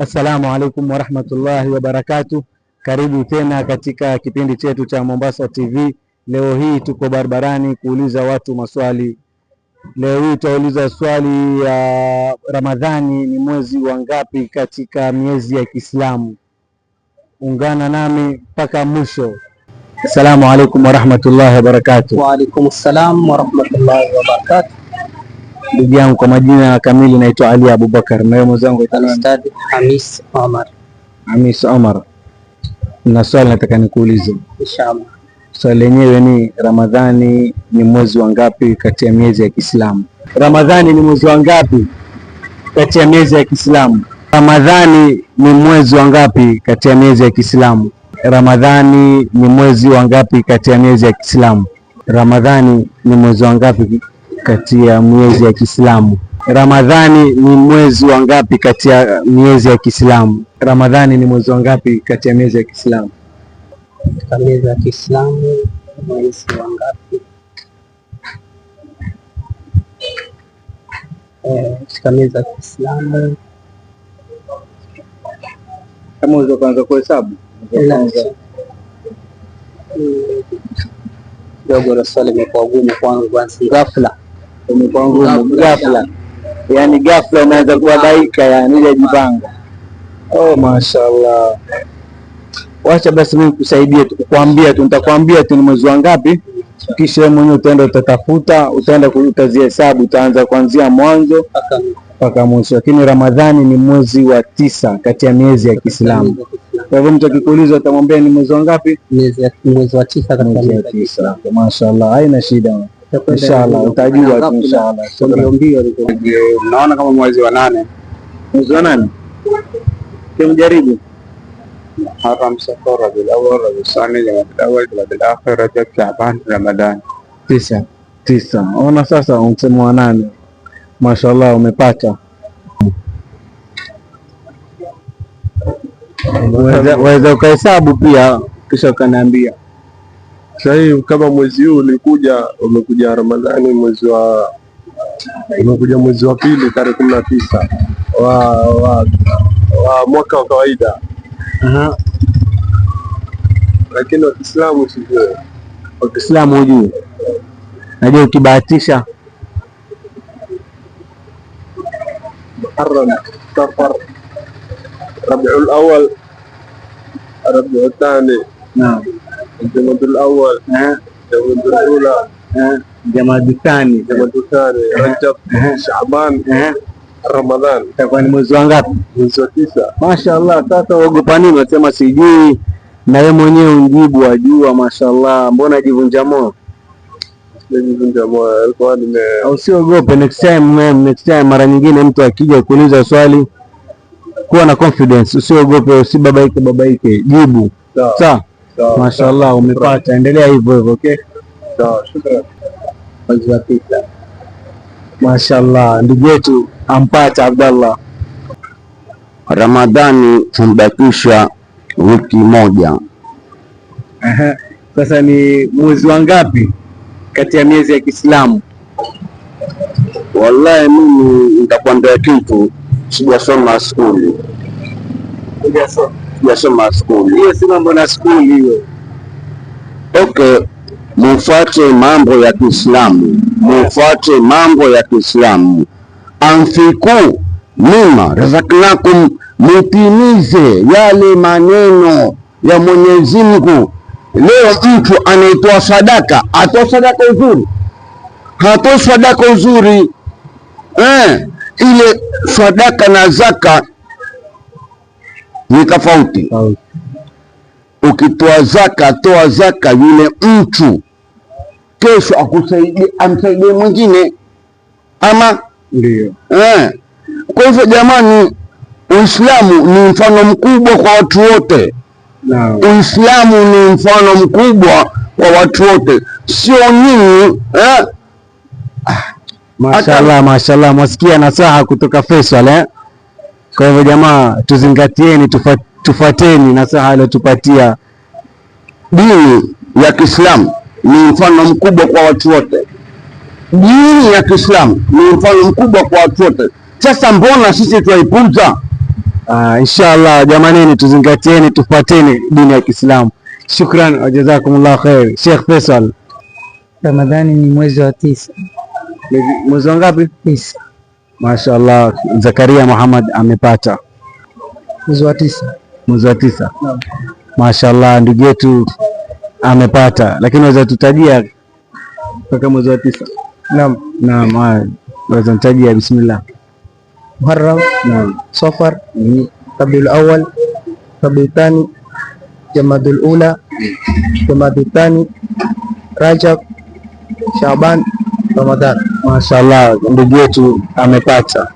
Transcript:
Assalamu alaikum warahmatullahi wabarakatuh. Karibu tena katika kipindi chetu cha Mombasa TV. Leo hii tuko barabarani kuuliza watu maswali. Leo hii tutauliza swali ya Ramadhani ni mwezi wa ngapi katika miezi ya Kiislamu? Ungana nami mpaka mwisho. Assalamu alaikum warahmatullahi wabarakatuh. Wa alaikum assalam warahmatullahi wabarakatuh. Ndugu yangu, kwa majina kamili naitwa Ali Abubakar, na mwenzangu Ustadh Hamis Omar. Hamis Omar. Na swali nataka nikuulize. Inshallah. Swali lenyewe ni Ramadhani ni mwezi wa ngapi kati ya miezi ya Kiislamu? Ramadhani ni mwezi wa ngapi kati ya miezi ya Kiislamu? Ramadhani ni mwezi wa ngapi kati ya miezi ya Kiislamu? Ramadhani ni mwezi wa ngapi kati ya miezi ya Kiislamu? Ramadhani ni mwezi wa ngapi kati ya miezi ya Kiislamu? Ramadhani ni mwezi wa ngapi kati ya miezi ya Kiislamu? Ramadhani ni mwezi wa ngapi kati ya miezi ya Kiislamu? Katika miezi ya Kiislamu mwezi wa ngapi? Katika miezi ya Kiislamu kama unaweza kuanza kuhesabu. Dogo la swali limekuwa gumu kwangu basi ghafla. Umekuwa ngumu ghafla. Yaani ghafla unaweza kubabaika, yani ile jipanga. Oh, mashaallah. Wacha basi mimi nikusaidie tu, kukuambia tu, nitakwambia tu ni mwezi wa ngapi, kisha wewe mwenyewe utaenda utatafuta, utaenda utazihesabu, utaanza kuanzia mwanzo mpaka mwisho. Lakini Ramadhani ni mwezi wa 9 kati ya miezi ya Kiislamu. Kwa hivyo mtu akikuuliza utamwambia ni mwezi wa ngapi? Mwezi wa 9 katika miezi ya Kiislamu. Mashaallah, haina shida. Inshallah utajua tu inshallah. Ndio naona kama mwezi wa 8. Mwezi wa 8? Kimjaribu. Haram, Safar, Rabiul Awwal, Rabiul Thani, Jamadil Awwal, Jamadil Akhir, Rajab, Shaaban, Ramadhan. 9. Ona sasa msemo wa 8. Mashaallah umepata. Waweza ukahesabu pia kisha ukaniambia. Sasa kama mwezi huu umekuja Ramadhani umekuja mwezi wa pili tarehe 19 wa mwaka wa kawaida. Lakini wa Kiislamu sijui. Wa Kiislamu hujui? Najua ukibahatisha Muharram, Safar, Rabiul Awwal, Rabiul Thani, Jamadil Awwal, Jamadil Ula, Jamadil Thani, Rajab, Shaaban, Ramadhan. Itakuwa ni mwezi wa ngapi? Mwezi wa 9. Mashaallah. Sasa uogopa nini? Unasema sijui, na wewe mwenyewe unjibu wajua. Mashaallah, mbona jivunja moyo? Sijivunja moyo, alikuwa usiogope. Next time mara nyingine mtu akija kuuliza swali, kuwa na confidence, usiogope, usibabaike, jibu. Sawa? Mashaallah, umepata. Endelea hivyo hivyo, okay? Sawa, shukrani. Mwezi wa 9. Mashaallah, ndugu yetu ampata Abdallah. Ramadhani tumbakisha wiki moja. Sasa ni mwezi wa ngapi kati ya miezi ya Kiislamu? Wallahi mimi nitakwambia kitu, sijasoma skuli. Sijasoma skuli. Hiyo si mambo na skuli hiyo. Okay, mufuate mambo ya Kiislamu. Mufuate mambo ya Kiislamu. Anfiku mima razaknakum, mutimize yale maneno ya Mwenyezi Mungu. Leo mtu anaitoa sadaka, atoa sadaka uzuri, hatoa sadaka uzuri. Ile sadaka na zaka ni tofauti. Ukitoa zaka, toa zaka yule mtu kesho akusaidie, amsaidie mwingine, ama ndio. Kwa hivyo jamani, Uislamu ni mfano mkubwa kwa watu wote. Uislamu ni mfano mkubwa kwa watu wote, sio nyinyi. Mashaallah, mwasikia nasaha kutoka Faisal. Kwa hivyo jamaa, tuzingatieni, tufuateni nasaha aliyotupatia. Dini ya Kiislamu ni mfano mkubwa kwa watu wote. Dini ya Kiislamu ni mfano mkubwa kwa watu wote. Sasa mbona sisi tuipuza? Inshallah jamanini, tuzingatieni, tufuateni dini ya Kiislamu. Shukran wa jazakumullah khair. Sheikh Faisal, Ramadhani ni mwezi wa 9. Mwezi wa ngapi? 9. Mashaallah, Zakaria Muhammad amepata Mwezi wa 9. Mwezi wa 9. Mashaallah, ndugu yetu amepata, lakini waweza tutajia mpaka mwezi wa 9? Naam, waweza tutajia? Bismillah. Muharram, Safar, Rabiul Awwal, Rabiul Thani, Jamadul Ula, Jamadul Thani, Rajab, Shaaban, Ramadhan. Mashaallah, ndugu yetu amepata.